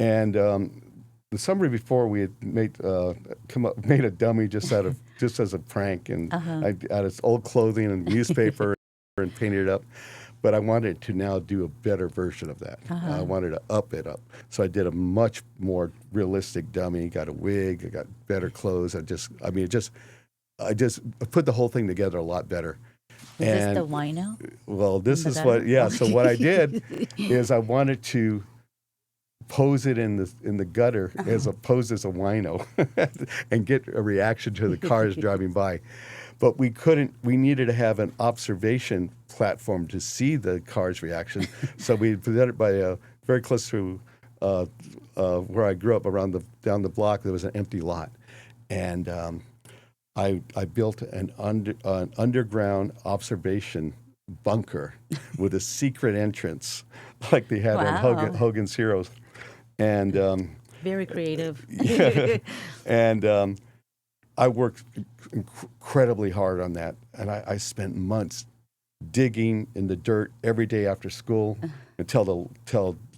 And the summer before, we had made a dummy just as a prank, and I out of old clothing and newspaper and painted it up. But I wanted to now do a better version of that. I wanted to up it up. So I did a much more realistic dummy. Got a wig. I got better clothes. I just put the whole thing together a lot better. Is this the wino? Well, this is what. Yeah. So what I did is I wanted to pose it in the gutter as opposed as a wino, and get a reaction to the cars driving by. But we couldn't. We needed to have an observation platform to see the car's reaction. So we presented by very close to where I grew up, down the block. There was an empty lot, and I built an underground observation bunker with a secret entrance, like they had on Hogan's Heroes, and very creative. yeah, and I worked incredibly hard on that, and I spent months digging in the dirt every day after school until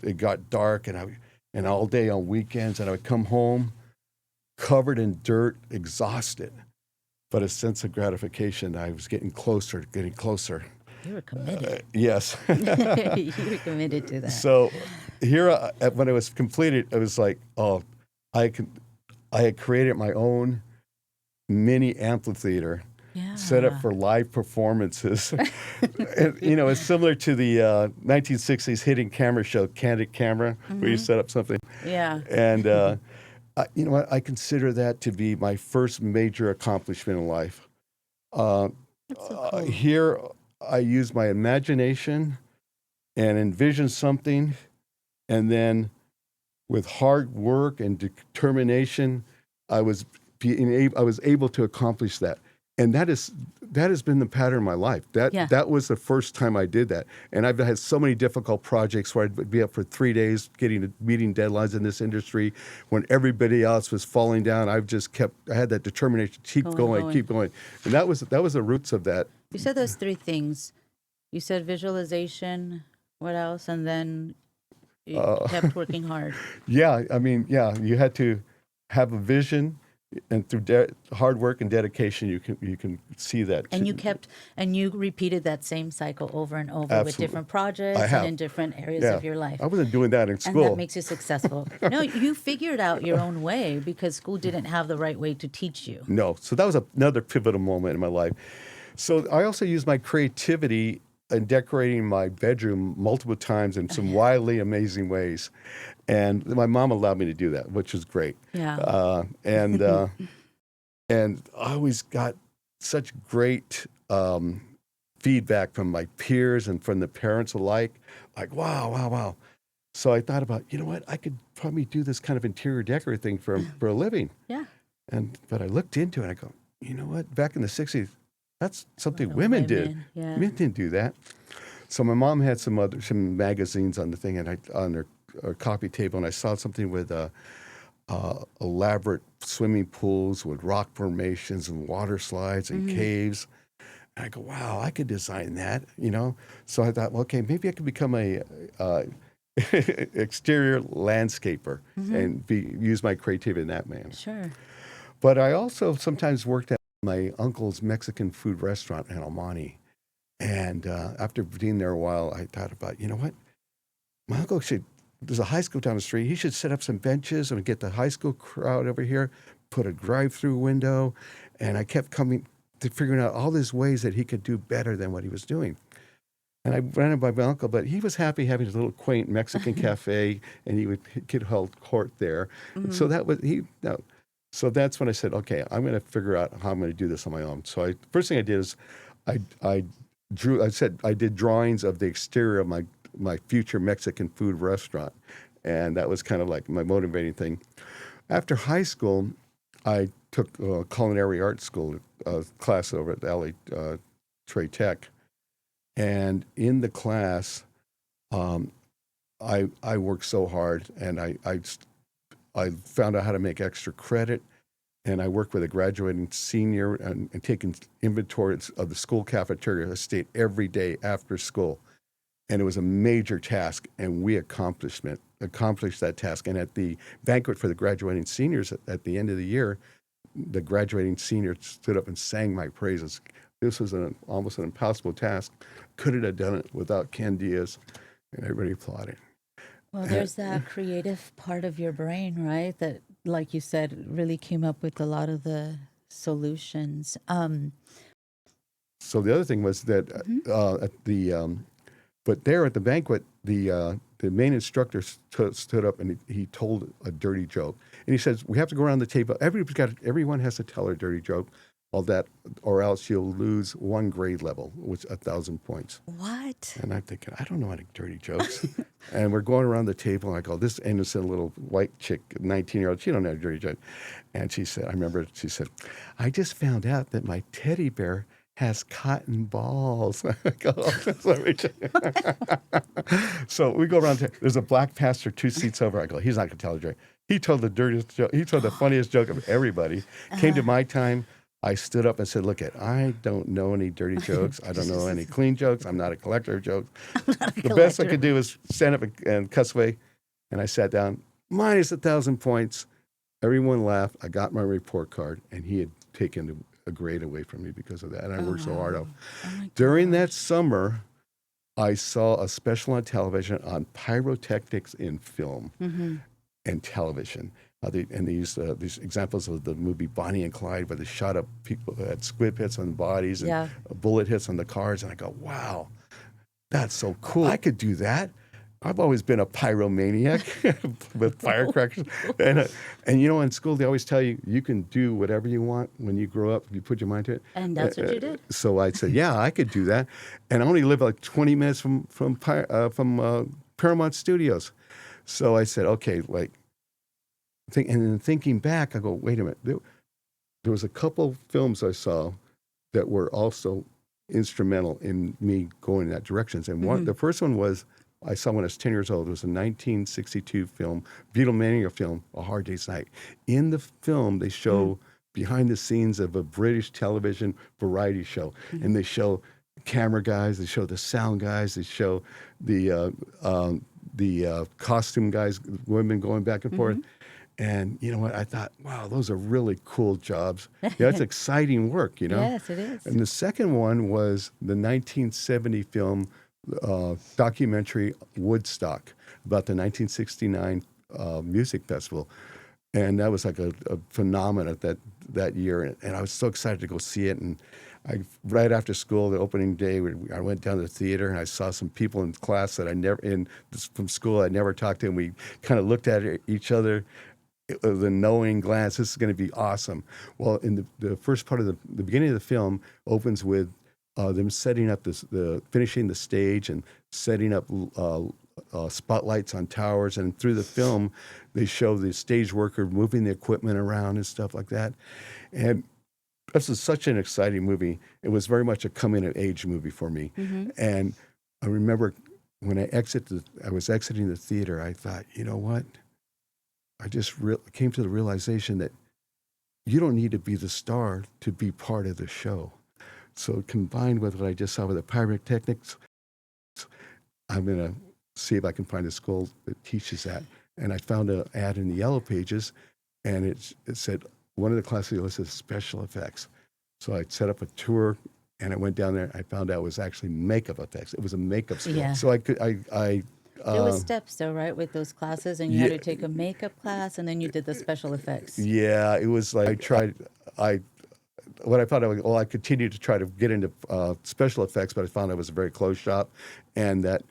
it got dark, and all day on weekends, and I would come home covered in dirt, exhausted, but a sense of gratification. I was getting closer. You were committed. Yes. You were committed to that. So here, when it was completed, it was like, I had created my own mini amphitheater, set up for live performances. And, it's similar to the 1960s hidden camera show, Candid Camera, where you set up something. Yeah. And, I consider that to be my first major accomplishment in life. That's so cool. Here, I use my imagination and envision something, and then with hard work and determination, I was able to accomplish that. And that has been the pattern of my life. That was the first time I did that. And I've had so many difficult projects where I'd be up for 3 days meeting deadlines in this industry when everybody else was falling down. I had that determination to keep going. And that was the roots of that. You said those 3 things. You said visualization, what else? And then you kept working hard. Yeah, you had to have a vision, and through hard work and dedication, you can see that. And you repeated that same cycle over and over. Absolutely. With different projects and in different areas of your life. I wasn't doing that in school. And that makes you successful. No, you figured out your own way because school didn't have the right way to teach you. No, so that was another pivotal moment in my life. So I also used my creativity in decorating my bedroom multiple times in some wildly amazing ways. And my mom allowed me to do that, which was great. Yeah. And I always got such great feedback from my peers and from the parents alike. Like, wow, wow, wow. So I thought about, you know what, I could probably do this kind of interior decor thing for a living. Yeah. But I looked into it and I go, you know what, back in the 60s, that's something Well, women did. yeah. Men didn't do that. So my mom had some magazines on the thing and on her coffee table, and I saw something with elaborate swimming pools with rock formations and water slides and caves. And I go, wow, I could design that, you know? So I thought, well, okay, maybe I could become a exterior landscaper and use my creativity in that manner. Sure. But I also sometimes worked at my uncle's Mexican food restaurant in El Monte. And after being there a while, I thought about, you know what? My uncle there's a high school down the street. He should set up some benches and get the high school crowd over here, put a drive-through window. And I kept coming to figuring out all these ways that he could do better than what he was doing. And I ran it by my uncle, but he was happy having his little quaint Mexican cafe, and he could hold court there. So that was So that's when I said, okay, I'm going to figure out how I'm going to do this on my own. So first thing I did is I did drawings of the exterior of my future Mexican food restaurant, and that was kind of like my motivating thing. After high school, I took a culinary arts school class over at LA Trade Tech. And in the class, I worked so hard, and I found out how to make extra credit, and I worked with a graduating senior and taking inventory of the school cafeteria. I stayed every day after school, and it was a major task, and we accomplished that task. And at the banquet for the graduating seniors at the end of the year, the graduating senior stood up and sang my praises. This was almost an impossible task. Couldn't have done it without Ken Diaz, and everybody applauded. Well, there's that creative part of your brain, right? That, like you said, really came up with a lot of the solutions. So the other thing was that but there at the banquet, the main instructor stood up and he told a dirty joke, and he says, "We have to go around the table. Everyone has to tell a dirty joke, or else you'll lose 1 grade level, which 1,000 points." What? And I'm thinking, I don't know any dirty jokes. And we're going around the table, and I go, this innocent little white chick, 19-year-old, she don't know a dirty joke. And she said, "I just found out that my teddy bear has cotton balls." I go, so we go around. There's a black pastor 2 seats over. I go, he's not going to tell a joke. He told the dirtiest joke. He told the funniest joke of everybody. Came to my time. I stood up and said, "Look, I don't know any dirty jokes. I don't know any clean jokes. I'm not a collector of jokes. The best I could do is stand up and cuss away." And I sat down, minus 1,000 points. Everyone laughed. I got my report card, and he had taken a grade away from me because of that. And I worked so hard. During that summer, I saw a special on television on pyrotechnics in film and television. They used these examples of the movie Bonnie and Clyde, where they shot up people that had squib hits on the bodies and bullet hits on the cars. And I go, wow, that's so cool. I could do that. I've always been a pyromaniac with firecrackers. And you know, in school, they always tell you, you can do whatever you want when you grow up, if you put your mind to it. And that's what you did. So I said, yeah, I could do that. And I only live like 20 minutes from Paramount Studios. So I said, okay, and then thinking back, I go, wait a minute. There was a couple films I saw that were also instrumental in me going in that direction. And the first one I saw when I was 10 years old. It was a 1962 film, Beatlemania film, A Hard Day's Night. In the film, they show behind the scenes of a British television variety show. And they show camera guys, they show the sound guys, they show the costume guys, women going back and forth. And you know what? I thought, wow, those are really cool jobs. That's exciting work, you know? Yes, it is. And the second one was the 1970 film documentary Woodstock about the 1969 music festival. And that was like a phenomenon that year. And I was so excited to go see it. And right after school, the opening day, I went down to the theater and I saw some people in class that from school I never talked to. And we kind of looked at each other with a knowing glance. This is going to be awesome. Well, in the first part of the beginning of the film opens with them setting up finishing the stage and setting up spotlights on towers, and through the film, they show the stage worker moving the equipment around and stuff like that. And this is such an exciting movie. It was very much a coming of age movie for me. And I remember when I was exiting the theater, I thought, you know what? I just came to the realization that you don't need to be the star to be part of the show. So combined with what I just saw with the pyrotechnics, I'm going to see if I can find a school that teaches that. And I found an ad in the Yellow Pages, and it said one of the classes listed special effects. So I set up a tour, and I went down there. I found out it was actually makeup effects. It was a makeup school. Yeah. So There was steps though, right, with those classes, and you had to take a makeup class, and then you did the special effects. Yeah, it was like what I found out, I continued to try to get into special effects, but I found it was a very closed shop, and that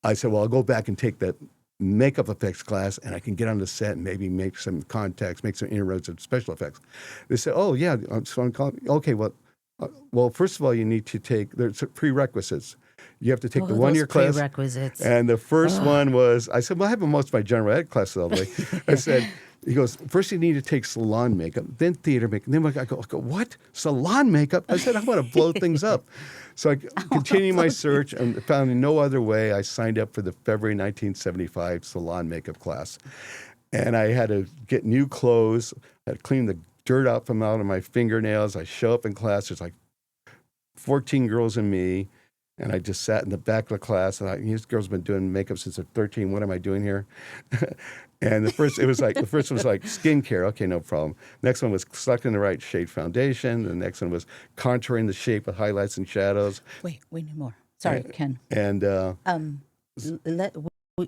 I said, well, I'll go back and take that makeup effects class, and I can get on the set and maybe make some contacts, make some inroads in special effects. They said, oh yeah, so I'm calling, okay, well, first of all, you need to take, there's prerequisites. You have to take the 1 year class. Prerequisites. And the first one was, I said, well, I have most of my general ed classes all the way. I said, he goes, first you need to take salon makeup, then theater makeup. Then I go, what? Salon makeup? I said, I want to blow things up. So I continued my search and found no other way. I signed up for the February 1975 salon makeup class. And I had to get new clothes. I had to clean the dirt out from out of my fingernails. I show up in class. There's like 14 girls and me. And I just sat in the back of the class, and this girl's been doing makeup since they're 13. What am I doing here? And the first one was like skincare. Okay, no problem. Next one was selecting the right shade foundation. The next one was contouring the shape with highlights and shadows. Wait, we need more. Sorry, Ken. And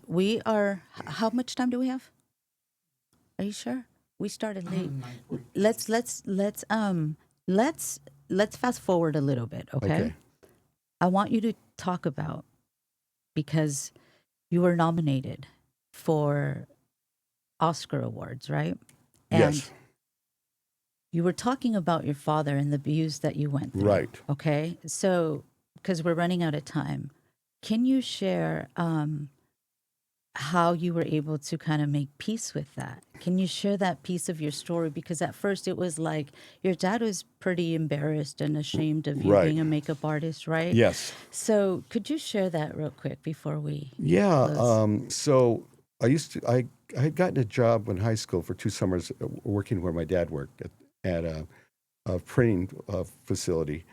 we are. How much time do we have? Are you sure? We started late. Let's fast forward a little bit, okay? I want you to talk about, because you were nominated for Oscar awards, right? And yes. You were talking about your father and the abuse that you went through. Right. Okay. So, because we're running out of time, can you share how you were able to kind of make peace with that? Can you share that piece of your story? Because at first it was like your dad was pretty embarrassed and ashamed of you being a makeup artist, right? Yes. So could you share that real quick before we close? So I had gotten a job in high school for 2 summers working where my dad worked at a printing facility.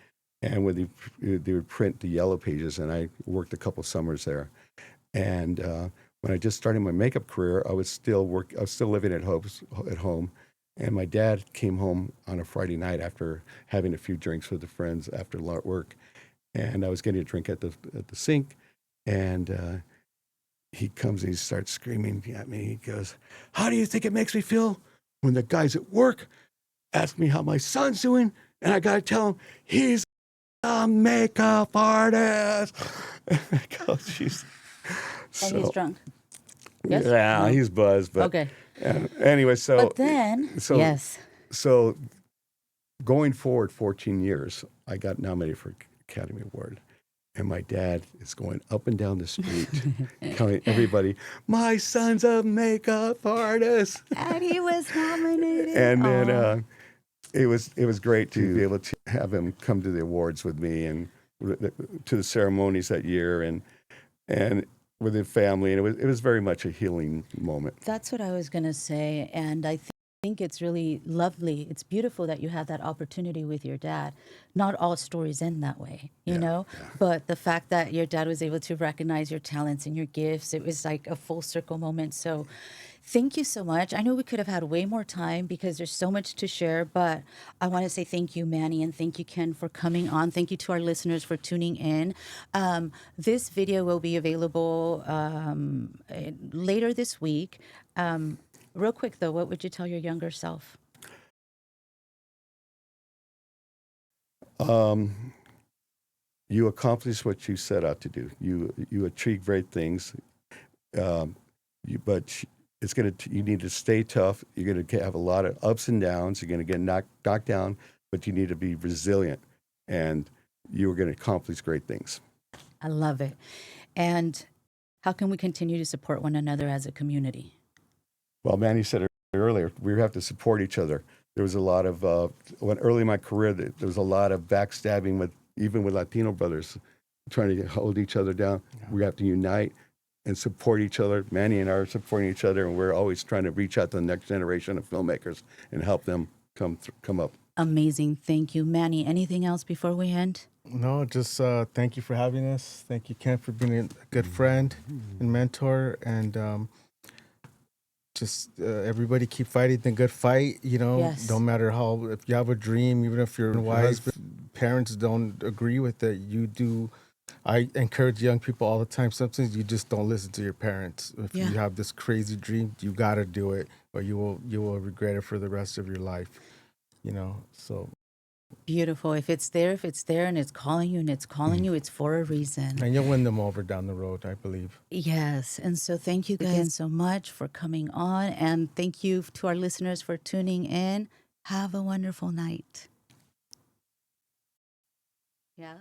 And when they would print the Yellow Pages, and I worked a couple summers there. And when I just started my makeup career, I was still living at home, and my dad came home on a Friday night after having a few drinks with the friends after work, and I was getting a drink at the sink, and he comes and he starts screaming at me. He goes, "How do you think it makes me feel when the guys at work ask me how my son's doing, and I gotta tell him he's a makeup artist?" I go, "Jeez." And he's drunk. Yes? Yeah, No? he's buzzed. But Okay. Anyway, But then, yes. So going forward 14 years, I got nominated for Academy Award. And my dad is going up and down the street telling everybody, "My son's a makeup artist." And he was nominated. And then it was great to be able to have him come to the awards with me and to the ceremonies that year and with the family, and it was very much a healing moment. That's what I was going to say, and I think it's really lovely. It's beautiful that you had that opportunity with your dad. Not all stories end that way, you know, but the fact that your dad was able to recognize your talents and your gifts, it was like a full circle moment. So thank you so much. I know we could have had way more time because there's so much to share, but I want to say thank you, Manny, and thank you, Ken, for coming on. Thank you to our listeners for tuning in. This video will be available later this week. Real quick, though, what would you tell your younger self? You accomplish what you set out to do. You achieve great things, but you need to stay tough. You're going to have a lot of ups and downs. You're going to get knocked down, but you need to be resilient. And you are going to accomplish great things. I love it. And how can we continue to support one another as a community? Well, Manny said it earlier, we have to support each other. There was a lot of, when early in my career, there was a lot of backstabbing even with Latino brothers, trying to hold each other down. Yeah. We have to unite and support each other. Manny and I are supporting each other, and we're always trying to reach out to the next generation of filmmakers and help them come up. Amazing. Thank you. Manny, anything else before we end? No, just thank you for having us. Thank you, Ken, for being a good friend and mentor. And just everybody keep fighting the good fight. You know, Yes. No matter how, if you have a dream, even if your wife, parents don't agree with it, you do. I encourage young people all the time. Sometimes you just don't listen to your parents. If you have this crazy dream, you got to do it, or you will regret it for the rest of your life. You know, so. Beautiful. If it's there, and it's calling you, it's for a reason. And you'll win them over down the road, I believe. Yes. And so thank you guys so much for coming on. And thank you to our listeners for tuning in. Have a wonderful night. Yeah.